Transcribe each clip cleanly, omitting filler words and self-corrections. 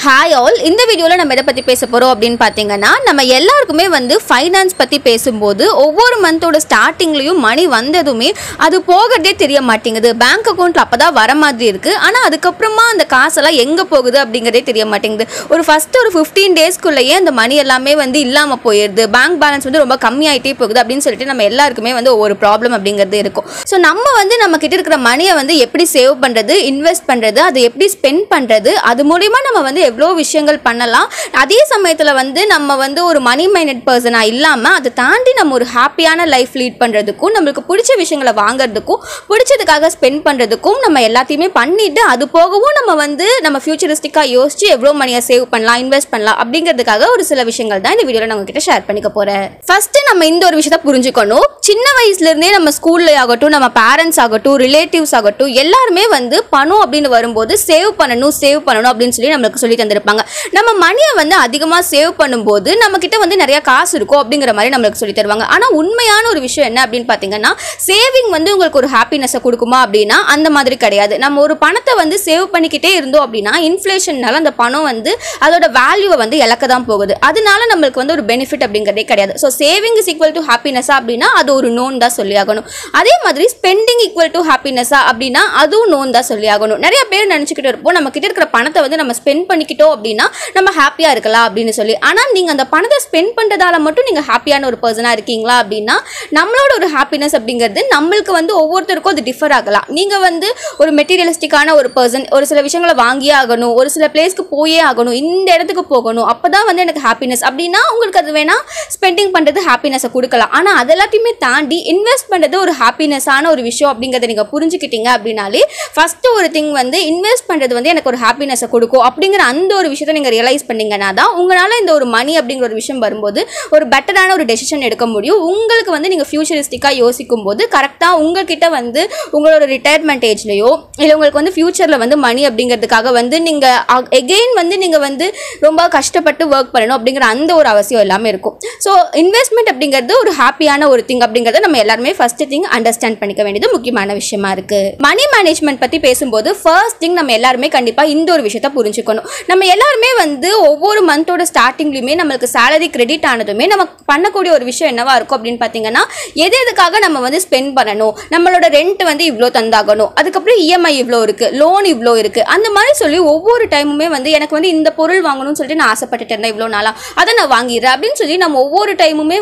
Hi all, இந்த வீடியோவில் நம்ம எதை பற்றி பேச போகிறோம் அப்படின்னு பார்த்தீங்கன்னா, நம்ம எல்லாருக்குமே ஃபைனான்ஸ் பற்றி பேசும்போது ஒவ்வொரு மந்தோட ஸ்டார்டிங்லேயும் மணி வந்ததுமே அது போகிறதே தெரிய மாட்டேங்குது. பேங்க் அக்கௌண்ட்டில் அப்போ தான் வர மாதிரி இருக்குது, ஆனால் அதுக்கப்புறமா அந்த காசெல்லாம் எங்கே போகுது அப்படிங்கிறதே தெரிய மாட்டேங்குது. ஃபஸ்ட்டு ஒரு 15 டேஸ்க்குள்ளேயே அந்த மணி எல்லாமே இல்லாமல் போயிடுது. பேங்க் பேலன்ஸ் ரொம்ப கம்மியாகிட்டே போகுது அப்படின்னு சொல்லிட்டு நம்ம எல்லாருக்குமே ஒவ்வொரு ப்ராப்ளம் அப்படிங்கிறது இருக்கும். ஸோ நம்ம கிட்ட இருக்கிற மணியை எப்படி சேவ் பண்ணுறது, இன்வெஸ்ட் பண்ணுறது, அதை எப்படி ஸ்பெண்ட் பண்ணுறது, அது மூலிமா நம்ம எவ்வளோ விஷயங்கள் பண்ணலாம். அதே சமயத்தில் நம்ம ஒரு மணி மைண்டட் பர்சனாக இல்லாமல் அதை தாண்டி நம்ம ஒரு ஹாப்பியான லைஃப் லீட் பண்ணுறதுக்கும், நம்மளுக்கு பிடிச்ச விஷயங்களை வாங்குறதுக்கும், பிடிச்சதுக்காக ஸ்பெண்ட் பண்ணுறதுக்கும் நம்ம எல்லாத்தையுமே பண்ணிவிட்டு, அது போகவும் நம்ம ஃபியூச்சரிஸ்டிக்காக யோசிச்சு எவ்வளோ மணியை சேவ் பண்ணலாம், இன்வெஸ்ட் பண்ணலாம் அப்படிங்கிறதுக்காக ஒரு சில விஷயங்கள் தான் இந்த வீடியோவில் நான் உங்ககிட்ட ஷேர் பண்ணிக்க போகிறேன். ஃபஸ்ட்டு நம்ம இந்த ஒரு விஷயத்தை புரிஞ்சுக்கணும். சின்ன வயசுலேருந்தே நம்ம ஸ்கூல்ல ஆகட்டும், நம்ம பேரண்ட்ஸ் ஆகட்டும், ரிலேட்டிவ்ஸ் ஆகட்டும், எல்லாருமே பணம் அப்படின்னு வரும்போது சேவ் பண்ணணும் அப்படின்னு சொல்லி நம்மளுக்கு சொல்லி தந்திருப்பாங்க. நம்ம மணியை அதிகமாக சேவ் பண்ணும்போது நம்ம கிட்ட நிறைய காசு இருக்கும் அப்படிங்கிற மாதிரி நம்மளுக்கு சொல்லி தருவாங்க. ஆனால் உண்மையான ஒரு விஷயம் என்ன அப்படின்னு பார்த்தீங்கன்னா, சேவிங் உங்களுக்கு ஒரு ஹாப்பினஸை கொடுக்குமா அப்படின்னா அந்த மாதிரி கிடையாது. நம்ம ஒரு பணத்தை சேவ் பண்ணிக்கிட்டே இருந்தோம் அப்படின்னா இன்ஃப்ளேஷன்னால அந்த பணம் அதோட வேல்யூவை இழக்க தான் போகுது. அதனால நம்மளுக்கு ஒரு பெனிஃபிட் அப்படிங்கிறதே கிடையாது. So saving is equal to ஹாப்பினஸா அப்படின்னா அது ஒரு நோன் தான் சொல்லி ஆகணும். அதே மாதிரி ஸ்பெண்டிங் ஈக்குவல் டு ஹாப்பினஸா அப்படின்னா அதுவும் நோன் தான் சொல்லி ஆகணும். நிறைய பேர் நினச்சிக்கிட்டு இருப்போம், நம்ம கிட்ட இருக்கிற பணத்தை நம்ம ஸ்பெண்ட் பண்ணிக்கிட்டோம் அப்படின்னா நம்ம ஹாப்பியாக இருக்கலாம் அப்படின்னு சொல்லி. ஆனால் நீங்கள் அந்த பணத்தை ஸ்பெண்ட் பண்ணுறதால மட்டும் நீங்கள் ஹாப்பியான ஒரு பர்சனாக இருக்கீங்களா அப்படின்னா நம்மளோட ஒரு ஹாப்பினஸ் அப்படிங்கிறது நம்மளுக்கு ஒவ்வொருத்தருக்கும் அது டிஃபர் ஆகலாம். நீங்கள் ஒரு மெட்டீரியலிஸ்டிக்கான ஒரு பர்சன், ஒரு சில விஷயங்களை வாங்கியே ஆகணும், ஒரு சில பிளேஸ்க்கு போயே ஆகணும், இந்த இடத்துக்கு போகணும், அப்போ தான் எனக்கு ஹாப்பினஸ் அப்படின்னா உங்களுக்கு அது வேணால் ஸ்பெண்டிங் பண்ணுறது ஹாப்பினஸை கொடுக்கலாம். ஆனால் அது எல்லாத்தையுமே தாண்டி இன்வெஸ்ட் பண்ணுறது ஒரு ஹாப்பினஸான ஒரு விஷயம் அப்படிங்கிறத நீங்கள் புரிஞ்சுக்கிட்டீங்க அப்படின்னாலே ஃபஸ்ட்டு ஒரு திங் இன்வெஸ்ட் பண்ணுறது எனக்கு ஒரு ஹாப்பினஸை கொடுக்கும் அப்படிங்கிற அந்த ஒரு விஷயத்தை நீங்கள் ரியலைஸ் பண்ணீங்கன்னா தான் உங்களால் இந்த ஒரு மணி அப்படிங்கிற ஒரு விஷயம் வரும்போது ஒரு பெட்டரான ஒரு டெசிஷன் எடுக்க முடியும். உங்களுக்கு நீங்கள் ஃபியூச்சரிஸ்டிக்காக யோசிக்கும் போது கரெக்டாக உங்ககிட்ட உங்களோட ரிட்டையர்மெண்ட் ஏஜ்லையோ இல்லை உங்களுக்கு ஃபியூச்சரில் மணி அப்படிங்கிறதுக்காக நீங்கள் எகெயின் நீங்கள் ரொம்ப கஷ்டப்பட்டு ஒர்க் பண்ணணும் அப்படிங்கிற அந்த ஒரு அவசியம் எல்லாமே இருக்கும். ஸோ இன்வெஸ்ட்மெண்ட் அப்படிங்கிறது ஒரு ஹாப்பியான ஒரு திங் அப்படிங்கிறத நம்ம எல்லாருமே ஃபர்ஸ்ட் திங் அண்டர்ஸ்டாண்ட் பண்ணிக்க வேண்டியது முக்கியமான விஷயமா இருக்குது. மணி மேனேஜ்மெண்ட் பற்றி பேசும்போது ஃபர்ஸ்ட் திங் நம்ம எல்லாருமே கண்டிப்பாக இந்த ஒரு விஷயத்தை புரிஞ்சுக்கணும். நம்ம எல்லாருமே ஒவ்வொரு மந்தோட ஸ்டார்டிங்லையுமே நம்மளுக்கு சேலரி கிரெடிட் ஆனதுமே நம்ம பண்ணக்கூடிய ஒரு விஷயம் என்னவா இருக்கும் அப்படின்னு பார்த்தீங்கன்னா, எதுக்காக நம்ம ஸ்பெண்ட் பண்ணணும், நம்மளோட ரெண்ட் இவ்வளோ தந்தாகணும், அதுக்கப்புறம் இஎம்ஐ இவ்வளோ இருக்குது, லோன் இவ்வளோ இருக்குது, அந்த மாதிரி சொல்லி ஒவ்வொரு டைமுமே எனக்கு இந்த பொருள் வாங்கணும்னு சொல்லிட்டு நான் ஆசைப்பட்டுட்டு இருந்தேன் இவ்வளோ நாளாக, அதை நான் வாங்கிடுறேன் அப்படின்னு சொல்லி நம்ம ஒவ்வொரு டைமுமே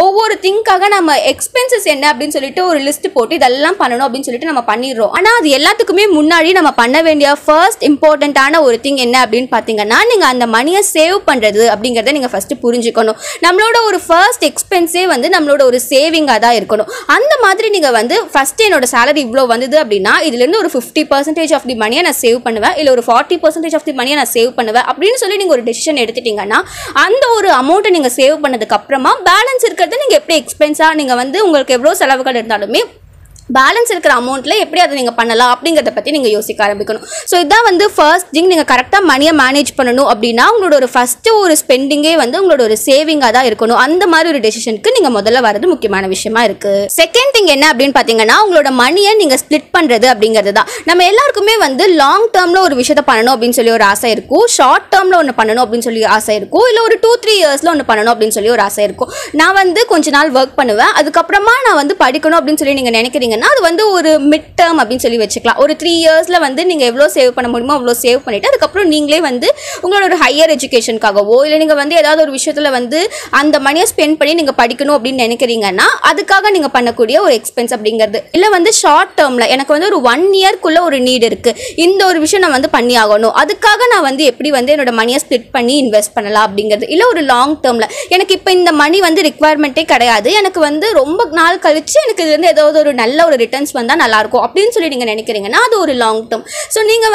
ஒவ்வொரு திங்காக நம்ம எக்ஸ்பென்சஸ் என்ன அப்படின்னு சொல்லிட்டு ஒரு லிஸ்ட் போட்டு இதெல்லாம் பண்ணணும் அப்படின்னு சொல்லிட்டு நம்ம பண்ணிடுறோம். ஆனால் அது எல்லாத்துக்குமே முன்னாடி நம்ம பண்ண வேண்டிய ஃபர்ஸ்ட் இம்பார்ட்டண்ட்டான ஒரு திங் என்ன அப்படின்னு பார்த்தீங்கன்னா, நீங்கள் அந்த மணியை சேவ் பண்ணுறது அப்படிங்கிறத நீங்கள் ஃபஸ்ட்டு புரிஞ்சுக்கணும். நம்மளோட ஒரு ஃபர்ஸ்ட் எக்ஸ்பென்ஸே நம்மளோட ஒரு சேவிங்காக தான் இருக்கணும். அந்த மாதிரி நீங்கள் ஃபஸ்ட்டு என்னோட சேலரி இவ்வளோ வந்தது அப்படின்னா இதுலேருந்து ஒரு 50% ஆஃப் தி மணியை நான் சேவ் பண்ணுவேன், இல்லை ஒரு 40% ஆஃப் தி மணியை நான் சேவ் பண்ணுவேன் அப்படின்னு சொல்லி நீங்கள் ஒரு டெசிஷன் எடுத்துட்டீங்கன்னா அந்த ஒரு அமௌண்ட்டை நீங்கள் சேவ் பண்ணதுக்கு அப்புறமா பேலன்ஸ் இருக்கிறது நீங்கள் எப்படி எக்ஸ்பென்ஸாக நீங்கள் உங்களுக்கு எவ்வளோ செலவுகள் இருந்தாலுமே பேலன்ஸ் இருக்கிற அமௌண்ட்டில் எப்படி அதை நீங்கள் பண்ணலாம் அப்படிங்கிறத பற்றி நீங்கள் யோசிக்க ஆரம்பிக்கணும். ஸோ இதான் ஃபர்ஸ்ட் திங். நீங்கள் கரெக்டாக மணியை மேனேஜ் பண்ணணும் அப்படின்னா உங்களோட ஒரு ஃபஸ்ட்டு ஒரு ஸ்பெண்டிங்கே உங்களோட ஒரு சேவிங்காக தான் இருக்கணும். அந்த மாதிரி ஒரு டெசிஷனுக்கு நீங்கள் முதல்ல வரது முக்கியமான விஷயமா இருக்குது. செகண்ட் திங் என்ன அப்படின்னு பார்த்தீங்கன்னா, உங்களோட மணியை நீங்கள் ஸ்ப்ளிட் பண்ணுறது அப்படிங்கிறது தான். நம்ம எல்லாருக்குமே லாங் டேர்மில் ஒரு விஷயத்தை பண்ணணும் அப்படின்னு சொல்லி ஒரு ஆசை இருக்கும், ஷார்ட் டேர்மில் ஒன்று பண்ணணும் அப்படின்னு சொல்லி ஆசை இருக்கும், இல்லை ஒரு 2-3 இயர்ஸில் ஒன்று பண்ணணும் அப்படின்னு சொல்லி ஒரு ஆசை இருக்கும். நான் கொஞ்ச நாள் ஒர்க் பண்ணுவேன், அதுக்கப்புறமா நான் படிக்கணும் அப்படின்னு சொல்லி நீங்கள் நினைக்கிறீங்க, அது ஒரு மிட் டேர்ம் அப்படின்னு சொல்லி வச்சுக்கலாம். ஒரு 3 இயர்ஸில் நீங்கள் எவ்வளோ சேவ் பண்ண முடியுமோ அவ்வளோ சேவ் பண்ணிவிட்டு அதுக்கப்புறம் நீங்களே உங்களோட ஒரு ஹையர் எஜுகேஷனுக்காகவோ இல்லை நீங்கள் ஏதாவது ஒரு விஷயத்தில் அந்த மணியை ஸ்பெண்ட் பண்ணி நீங்கள் படிக்கணும் அப்படின்னு நினைக்கிறீங்கன்னா அதுக்காக நீங்கள் பண்ணக்கூடிய ஒரு எக்ஸ்பென்ஸ் அப்படிங்கிறது. இல்லை ஷார்ட் டேர்மில் எனக்கு ஒரு 1 இயர்க்குள்ளே ஒரு நீட் இருக்குது, இந்த ஒரு விஷயம் நான் பண்ணி ஆகணும், அதுக்காக நான் எப்படி என்னோட மணியை ஸ்ப்ளிட் பண்ணி இன்வெஸ்ட் பண்ணலாம் அப்படிங்கிறது. இல்லை ஒரு லாங் டேர்மில் எனக்கு இப்போ இந்த மணி ரிக்வயர்மெண்ட்டே கிடையாது, எனக்கு ரொம்ப நாள் கழிச்சு எனக்கு இதுலேருந்து ஏதாவது ஒரு நல்ல ஒரு ரிட்டர்ன்ஸ் வந்தால் நல்லாயிருக்கும் அப்படின்னு சொல்லி நீங்கள் நினைக்கிறீங்கன்னா அது ஒரு லாங் டேர்ம். ஸோ நீங்கள்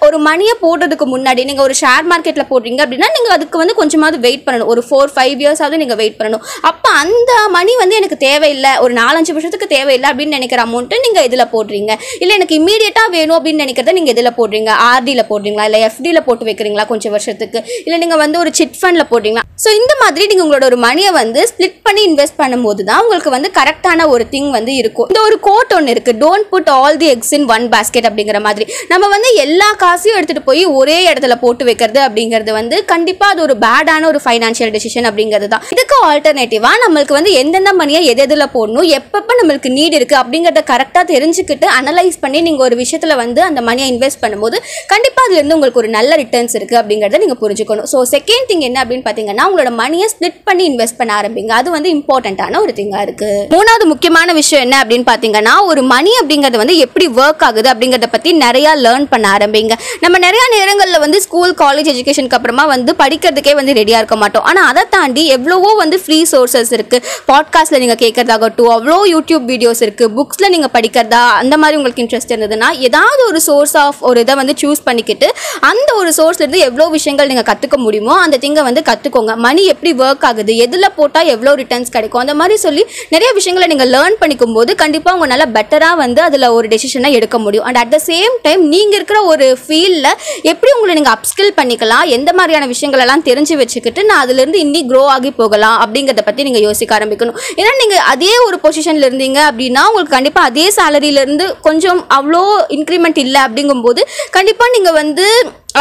ஒரு மணியை போடுறதுக்கு முன்னாடி நீங்கள் ஒரு ஷேர் மார்க்கெட்டில் போடுறீங்க அப்படின்னா நீங்கள் அதுக்கு கொஞ்சமாவது வெயிட் பண்ணணும். ஒரு 4-5 இயர்ஸாவது நீங்கள் வெயிட் பண்ணணும். அப்போ அந்த மணி எனக்கு தேவையில்லை, ஒரு 4-5 வருஷத்துக்கு தேவையில்லை அப்படின்னு நினைக்கிற அமௌண்ட்டு நீங்கள் இதில் போடுறீங்க. இல்லை எனக்கு இமீடியட்டாக வேணும் அப்படின்னு நினைக்கிறத நீங்கள் இதில் போடுறீங்க, ஆர்டியில் போடுறீங்களா, இல்லை எஃப்டியில் போட்டு வைக்கிறீங்களா கொஞ்சம் வருஷத்துக்கு, இல்லை நீங்கள் ஒரு சிட் ஃபண்டில் போடுறீங்களா. ஸோ இந்த மாதிரி நீங்கள் உங்களோட ஒரு மணியை ஸ்ப்ளிட் பண்ணி இன்வெஸ்ட் பண்ணும்போது தான் உங்களுக்கு கரெக்டான ஒரு திங் இருக்கும். இந்த ஒரு கோட் ஒன்று இருக்குது, don't put all the eggs in one basket அப்படிங்கிற மாதிரி. நம்ம வந்து எல்லா காசையும் எடுத்துகிட்டு போய் ஒரே இடத்துல போட்டு வைக்கிறது அப்படிங்கிறது வந்து கண்டிப்பாக அது ஒரு பேடான ஒரு ஃபைனான்ஷியல் டெசிஷன் அப்படிங்கிறது தான். இதுக்கு ஆல்டர்னேட்டிவாக நம்மளுக்கு வந்து எந்தெந்த மணியை எதில் போடணும், எப்பப்போ நம்மளுக்கு நீட் இருக்குது அப்படிங்கிறத கரெக்டாக தெரிஞ்சுக்கிட்டு அனலைஸ் பண்ணி நீங்கள் ஒரு விஷயத்தில் வந்து அந்த மணியை இன்வெஸ்ட் பண்ணும்போது கண்டிப்பாக அதுலேருந்து உங்களுக்கு ஒரு நல்ல ரிட்டர்ன்ஸ் இருக்குது அப்படிங்கிறத நீங்கள் புரிஞ்சுக்கணும். ஸோ செகண்ட் திங் என்ன அப்படின்னு பார்த்தீங்கன்னா, உங்களோட மணியை ஸ்ப்ளிட் பண்ணி இன்வெஸ்ட் பண்ண ஆரம்பிங்க. அது வந்து இம்பார்ட்டண்ட்டான ஒரு திங்காக இருக்குது. மூணாவது முக்கியமான விஷயம் என்ன அப்படின்னு பார்த்தீங்கன்னா, ஒரு மணி அப்படிங்கிறது வந்து எப்படி ஒர்க் ஆகுது அப்படிங்கிறத பற்றி நிறையா லேர்ன் பண்ண ஆரம்பிங்க. நம்ம நிறையா நேரங்களில் வந்து ஸ்கூல் காலேஜ் எஜுகேஷனுக்கு அப்புறமா வந்து படிக்கிறதுக்கே வந்து ரெடியாக இருக்க மாட்டோம். ஆனால் அதை தாண்டி எவ்வளவோ வந்து ஃப்ரீ சோர்சஸ் இருக்குது. பாட்காஸ்ட்டில் நீங்கள் கேட்கறதாகட்டும், அவ்வளோ யூடியூப் வீடியோஸ் இருக்குது, புக்ஸில் நீங்கள் படிக்கிறதா அந்த மாதிரி உங்களுக்கு இன்ட்ரெஸ்ட் இருந்ததுன்னா ஏதாவது ஒரு சோர்ஸ் ஆஃப் ஒரு இதை வந்து சூஸ் பண்ணிக்கிட்டு அந்த ஒரு சோர்ஸ்லேருந்து எவ்வளோ விஷயங்கள் நீங்கள் கற்றுக்க முடியுமோ அந்த திங்கை வந்து கற்றுக்கோங்க. மணி எப்படி ஒர்க் ஆகுது, எதில் போட்டால் எவ்வளோ ரிட்டர்ன்ஸ் கிடைக்கும், அந்த மாதிரி சொல்லி நிறைய விஷயங்களை நீங்கள் லேர்ன் பண்ணிக்கும் போது கண்டிப்பாக உங்களால் பெட்டராக வந்து அதில் ஒரு டெசிஷனை எடுக்க முடியும். And at the same time நீங்கள் இருக்கிற ஒரு ஃபீல்டில் எப்படி உங்களை நீங்கள் அப்ஸ்கில் பண்ணிக்கலாம், எந்த மாதிரியான விஷயங்கள் எல்லாம் தெரிஞ்சு வச்சுக்கிட்டு நான் அதுலேருந்து இன்னும் க்ரோ ஆகி போகலாம் அப்படிங்கிறத பற்றி நீங்கள் யோசிக்க ஆரம்பிக்கணும். ஏன்னா நீங்கள் அதே ஒரு பொசிஷனில் இருந்தீங்க அப்படின்னா உங்களுக்கு கண்டிப்பாக அதே சேலரியிலேருந்து கொஞ்சம் அவ்வளோ இன்க்ரிமெண்ட் இல்லை அப்படிங்கும்போது கண்டிப்பாக நீங்கள் வந்து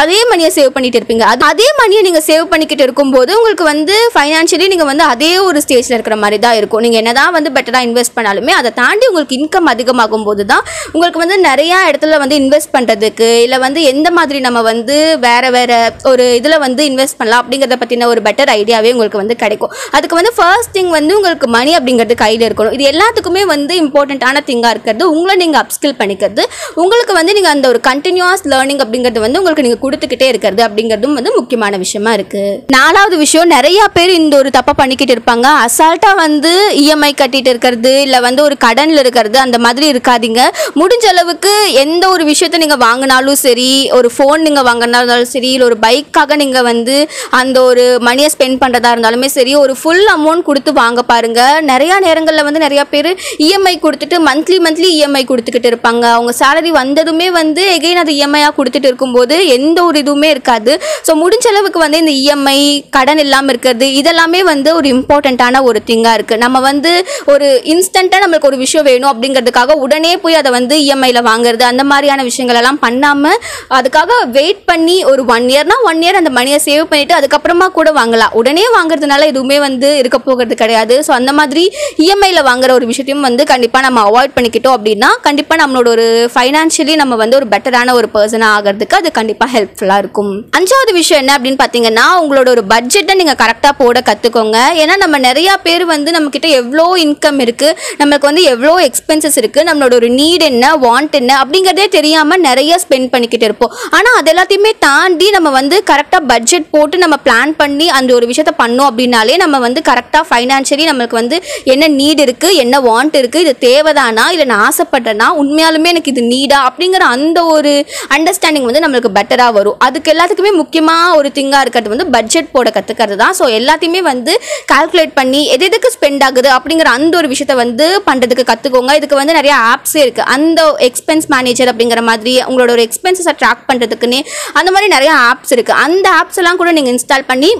அதே மணியை சேவ் பண்ணிட்டு இருப்பீங்க. அதே மணியை நீங்கள் சேவ் பண்ணிக்கிட்டு இருக்கும்போது உங்களுக்கு வந்து ஃபைனான்ஷியலி நீங்கள் வந்து அதே ஒரு ஸ்டேஜில் இருக்கிற மாதிரி தான் இருக்கும். நீங்கள் என்ன தான் வந்து பெட்டராக இன்வெஸ்ட் பண்ணாலுமே அதை தாண்டி உங்களுக்கு இன்கம் அதிகமாகும் போது தான் உங்களுக்கு வந்து நிறையா இடத்துல வந்து இன்வெஸ்ட் பண்ணுறதுக்கு இல்லை வந்து எந்த மாதிரி நம்ம வந்து வேறு வேறு ஒரு இதில் வந்து இன்வெஸ்ட் பண்ணலாம் அப்படிங்கிறத பற்றின ஒரு பெட்டர் ஐடியாவே உங்களுக்கு வந்து கிடைக்கும். அதுக்கு வந்து ஃபர்ஸ்ட் திங் வந்து உங்களுக்கு மணி அப்படிங்கிறது கையில் இருக்கணும். இது எல்லாத்துக்குமே வந்து இம்பார்ட்டண்ட்டான திங்காக இருக்கிறது உங்களை நீங்கள் அப்ஸ்கில் பண்ணிக்கிறது, உங்களுக்கு வந்து நீங்கள் அந்த ஒரு கண்டினியூஸ் லேர்னிங் அப்படிங்கிறது வந்து உங்களுக்கு நீங்கள் கொடுத்துக்கிட்டே இருக்கிறது அப்படிங்கிறதும் வந்து முக்கியமான விஷயமா இருக்கு. நாலாவது விஷயம், நிறைய பேர் இந்த ஒரு தப்பை பண்ணிக்கிட்டு இருப்பாங்க. அசால்ட்டா வந்து இஎம்ஐ கட்டிட்டு இருக்கிறது இல்லை வந்து ஒரு கடனில் இருக்கிறது அந்த மாதிரி இருக்காதீங்க. முடிஞ்ச அளவுக்கு எந்த ஒரு விஷயத்தை நீங்கள் வாங்கினாலும் சரி, ஒரு ஃபோன் நீங்கள் வாங்கினாலும் சரி, இல்லை ஒரு பைக்காக நீங்கள் வந்து அந்த ஒரு மணியை ஸ்பெண்ட் பண்ணுறதா இருந்தாலுமே சரி, ஒரு ஃபுல் அமௌண்ட் கொடுத்து வாங்க பாருங்க. நிறையா நேரங்களில் வந்து நிறையா பேர் இஎம்ஐ கொடுத்துட்டு மந்த்லி இஎம்ஐ கொடுத்துக்கிட்டு இருப்பாங்க. அவங்க சேலரி வந்ததுமே வந்து எகெயின் அது இஎம்ஐயாக கொடுத்துட்டு இருக்கும்போது எந்த ஒரு இதுவுமே இருக்காது. ஸோ முடிஞ்ச அளவுக்கு வந்து இந்த இஎம்ஐ கடன் இல்லாமல் இருக்கிறது இதெல்லாமே வந்து ஒரு இம்பார்ட்டண்ட்டான ஒரு திங்காக இருக்குது. நம்ம வந்து ஒரு இன்ஸ்டண்ட்டாக நம்மளுக்கு ஒரு விஷயம் வேணும் அப்படிங்கிறதுக்காக உடனே போய் அதை வந்து இஎம்ஐயில் வாங்குறது அந்த மாதிரியான விஷயங்கள் எல்லாம் பண்ணாமல் அதுக்காக வெயிட் பண்ணி ஒரு 1 இயர்னா 1 இயர் அந்த மணியை சேவ் பண்ணிவிட்டு அதுக்கப்புறமா கூட வாங்கலாம். உடனே வாங்குறதுனால எதுவுமே வந்து இருக்க போகிறது கிடையாது. ஸோ அந்த மாதிரி இஎம்ஐயில் வாங்குற ஒரு விஷயத்தையும் வந்து கண்டிப்பாக நம்ம அவாய்ட் பண்ணிக்கிட்டோம் அப்படின்னா கண்டிப்பாக நம்மளோட ஒரு ஃபைனான்ஷியலி நம்ம வந்து ஒரு பெட்டரான ஒரு பர்சனாக ஆகிறதுக்கு அது கண்டிப்பாக ஹெல்ப்ஃபுல்லாக இருக்கும். அஞ்சாவது விஷயம் என்ன அப்படின்னு பார்த்தீங்கன்னா, உங்களோட ஒரு பட்ஜெட்டை நீங்கள் கரெக்டாக போட கற்றுக்கோங்க. ஏன்னா நம்ம நிறையா பேர் வந்து நம்மக்கிட்ட எவ்வளோ இன்கம் இருக்குது, நம்மளுக்கு வந்து எவ்வளோ எக்ஸ்பென்சஸ் இருக்குது, நம்மளோட ஒரு நீட் என்ன வாண்ட் என்ன அப்படிங்கிறதே தெரியாமல் நிறைய ஸ்பெண்ட் பண்ணிக்கிட்டு இருப்போம். ஆனால் அது எல்லாத்தையுமே தாண்டி நம்ம வந்து கரெக்டாக பட்ஜெட் போட்டு நம்ம பிளான் பண்ணி அந்த ஒரு விஷயத்த பண்ணோம் அப்படின்னாலே நம்ம வந்து கரெக்டாக ஃபைனான்ஷியலி நம்மளுக்கு வந்து என்ன நீட் இருக்குது, என்ன வாண்ட் இருக்குது, இது தேவைதானா இல்லை நான் ஆசைப்பட்டேன்னா உண்மையாலுமே எனக்கு இது நீடா அப்படிங்கிற அந்த ஒரு அண்டர்ஸ்டாண்டிங் வந்து நம்மளுக்கு பெட்டராக வரும். அதுக்கு எல்லாத்துக்குமே முக்கியமாக ஒரு திங்காக இருக்கிறது வந்து பட்ஜெட் போட கற்றுக்கிறது தான். ஸோ எல்லாத்தையுமே வந்து கால்குலேட் பண்ணி எதுக்கு ஸ்பெண்ட் ஆகுது அப்படிங்கிற அந்த ஒரு விஷயத்தை வந்து பண்ணுறதுக்கு கற்றுக்கோங்க. இதுக்கு வந்து நிறைய ஆப்ஸே இருக்குது. அந்த எக்ஸ்பென்ஸ் மேனேஜர் அப்படிங்கிற மாதிரி உங்களோட ஒரு எக்ஸ்பென்சஸை ட்ராக் பண்ணுறதுக்குன்னே அந்த மாதிரி நிறைய ஆப்ஸ் இருக்குது. அந்த ஆப்ஸ் எல்லாம் கூட நீங்கள் இன்ஸ்டால் பண்ணி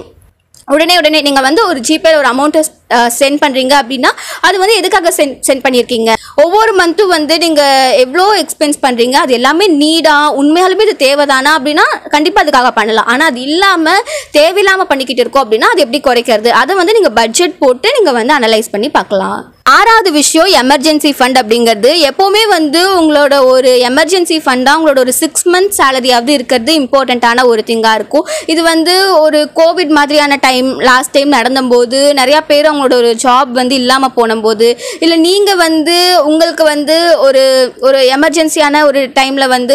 உடனே நீங்கள் வந்து ஒரு ஜிபே ஒரு அமௌண்ட்டை சென்ட் பண்ணுறீங்க அப்படின்னா அது வந்து எதுக்காக சென்ட் பண்ணியிருக்கீங்க, ஒவ்வொரு மந்த்தும் வந்து நீங்கள் எவ்வளோ எக்ஸ்பென்ஸ் பண்ணுறீங்க, அது எல்லாமே நீடா உண்மையாலுமே இது தேவைதானா அப்படின்னா கண்டிப்பாக அதுக்காக பண்ணலாம். ஆனால் அது இல்லாமல் தேவையில்லாமல் பண்ணிக்கிட்டு இருக்கோம் அப்படின்னா அது எப்படி குறைக்கிறது, அதை வந்து நீங்கள் பட்ஜெட் போட்டு நீங்கள் வந்து அனலைஸ் பண்ணி பார்க்கலாம். ஆறாவது விஷயம் எமர்ஜென்சி ஃபண்ட் அப்படிங்கிறது. எப்போவுமே வந்து உங்களோட ஒரு எமர்ஜென்சி ஃபண்டாக உங்களோட ஒரு 6 month சேலரியாவது இருக்கிறது இம்பார்ட்டண்ட்டான ஒரு திங்காக இருக்கும். இது வந்து ஒரு கோவிட் மாதிரியான லாஸ்ட் டைம் நடந்தபோது நிறையா பேர் அவங்களோட ஒரு ஜாப் வந்து இல்லாமல் போனபோது, இல்லை நீங்கள் வந்து உங்களுக்கு வந்து ஒரு எமர்ஜென்சியான ஒரு டைமில் வந்து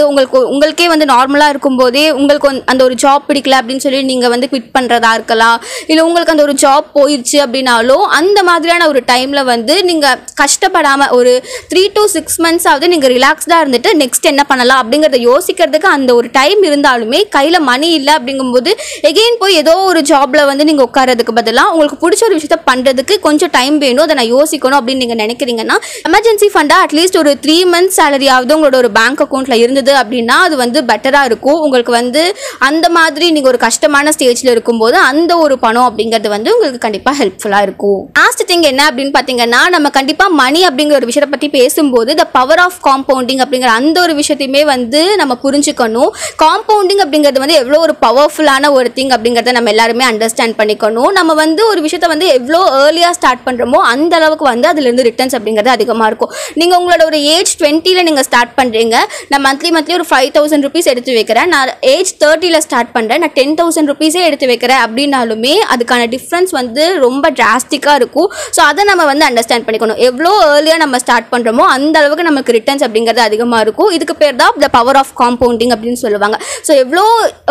உங்களுக்கே வந்து நார்மலாக இருக்கும்போதே உங்களுக்கு அந்த ஒரு ஜாப் பிடிக்கல அப்படின்னு சொல்லி நீங்கள் வந்து குவிட் பண்ணுறதா இருக்கலாம். இல்லை உங்களுக்கு அந்த ஒரு ஜாப் போயிடுச்சு அப்படின்னாலும் அந்த மாதிரியான ஒரு டைமில் வந்து நீங்கள் கஷ்டப்படாமல் ஒரு 3 to 6 months ஆகுது நீங்கள் ரிலாக்ஸ்டாக இருந்துட்டு நெக்ஸ்ட் என்ன பண்ணலாம் அப்படிங்கிறத யோசிக்கிறதுக்கு அந்த ஒரு டைம் இருந்தாலுமே கையில் மணி இல்லை அப்படிங்கும்போது எகெயின் போய் ஏதோ ஒரு ஜாபில் வந்து நீங்கள் உட்காரதுக்கு பதிலாக உங்களுக்கு பிடிச்ச ஒரு விஷயத்த பண்ணுறது பண்றதுக்கு கொஞ்சம் டைம் வேணும், அதை நான் யோசிக்கணும் அப்படின்னு நீங்க நினைக்கிறீங்கன்னா எமர்ஜென்சி ஃபண்டா அட்லீஸ்ட் ஒரு 3 months சேலரியாவது உங்களோட ஒரு பேங்க் அக்கௌண்ட்ல இருந்தது அப்படின்னா அது வந்து பெட்டரா இருக்கும். உங்களுக்கு வந்து அந்த மாதிரி நீங்க ஒரு கஷ்டமான ஸ்டேஜ்ல இருக்கும்போது அந்த ஒரு பணம் அப்படிங்கிறது வந்து உங்களுக்கு கண்டிப்பா ஹெல்ப்ஃபுல்லா இருக்கும். லாஸ்ட் திங் என்ன அப்படின்னு பாத்தீங்கன்னா, நம்ம கண்டிப்பா மணி அப்படிங்கிற ஒரு விஷயத்தை பத்தி பேசும்போது த பவர் ஆஃப் காம்பவுண்டிங் அப்படிங்கிற அந்த ஒரு விஷயத்தையுமே வந்து நம்ம புரிஞ்சுக்கணும். காம்பவுண்டிங் அப்படிங்கிறது வந்து எவ்வளோ ஒரு பவர்ஃபுல்லான ஒரு திங் அப்படிங்கிறத நம்ம எல்லாருமே அண்டர்ஸ்டாண்ட் பண்ணிக்கணும். நம்ம வந்து ஒரு விஷயத்தை வந்து எவ்வளோ ஏர்லியாக ஸ்டார்ட் பண்ணுறோமோ அந்த அளவுக்கு வந்து அதுலேருந்து ரிட்டர்ன்ஸ் அப்படிங்கிறது அதிகமாக இருக்கும். நீங்கள் உங்களோட ஒரு ஏஜ் 20ல் நீங்கள் ஸ்டார்ட் பண்ணுறீங்க, நான் மந்த்லி ஒரு 5,000 rupees எடுத்து வைக்கிறேன், நான் ஏஜ் 30ல் ஸ்டார்ட் பண்ணுறேன், நான் 10,000 rupeesே எடுத்து வைக்கிறேன் அப்படின்னாலுமே அதுக்கான டிஃப்ரென்ஸ் வந்து ரொம்ப டிராஸ்டிக்காக இருக்கும். ஸோ அதை நம்ம வந்து அண்டர்ஸ்டாண்ட் பண்ணிக்கணும். எவ்வளோ ஏர்லியாக நம்ம ஸ்டார்ட் பண்ணுறோமோ அந்த அளவுக்கு நமக்கு ரிட்டர்ன்ஸ் அப்படிங்கிறது அதிகமாக இருக்கும். இதுக்கு பேர் தான் த பவர் ஆஃப் காம்பவுண்டிங் அப்படின்னு சொல்லுவாங்க. ஸோ எவ்வளோ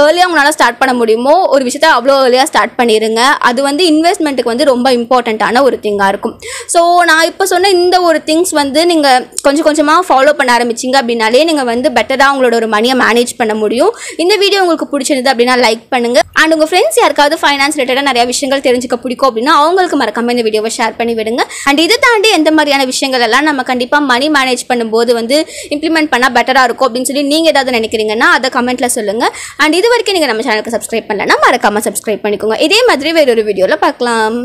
ஏர்லியாக உங்களால் ஸ்டார்ட் பண்ண முடியுமோ ஒரு விஷயத்தை அவ்வளோ ஏர்லியாக ஸ்டார்ட் பண்ணிடுங்க. அது வந்து இன்வெஸ்ட்மெண்ட்டுக்கு வந்து ரொம்ப இம்பார்ட்டண்ட்டான ஒரு திங்காக இருக்கும். ஸோ நான் இப்போ சொன்ன இந்த ஒரு திங்ஸ் வந்து நீங்கள் கொஞ்சம் கொஞ்சமாக ஃபாலோ பண்ண ஆரம்பிச்சிங்க அப்படின்னாலே நீங்கள் வந்து பெட்டராக உங்களோட ஒரு மணியை மேனேஜ் பண்ண முடியும். இந்த வீடியோ உங்களுக்கு பிடிச்சிருந்தது அப்படின்னா லைக் பண்ணுங்கள். அண்ட் உங்கள் ஃப்ரெண்ட்ஸ் யாருக்காவது ஃபைனான்ஸ் ரிலேட்டடாக நிறைய விஷயங்கள் தெரிஞ்சுக்க பிடிக்கும் அப்படின்னா அவங்களுக்கு மறக்காம இந்த வீடியோவை ஷேர் பண்ணி விடுங்க. அண்ட் இதை தாண்டி எந்த மாதிரியான விஷயங்கள் எல்லாம் நம்ம கண்டிப்பாக மணி மேனேஜ் பண்ணும்போது வந்து இம்ப்ளிமெண்ட் பண்ணால் பெட்டராக இருக்கும் அப்படின்னு சொல்லி நீங்கள் ஏதாவது நினைக்கிறீங்கன்னா அதை கமெண்ட்டில் சொல்லுங்கள். அண்ட் இது வரைக்கும் நீங்கள் நம்ம சேனலுக்கு சப்ஸ்கிரைப் பண்ணலன்னா மறக்காமல் சப்ஸ்கிரைப் பண்ணிக்கோங்க. இதே மாதிரி வேறொரு வீடியோவில் பார்க்கலாம்.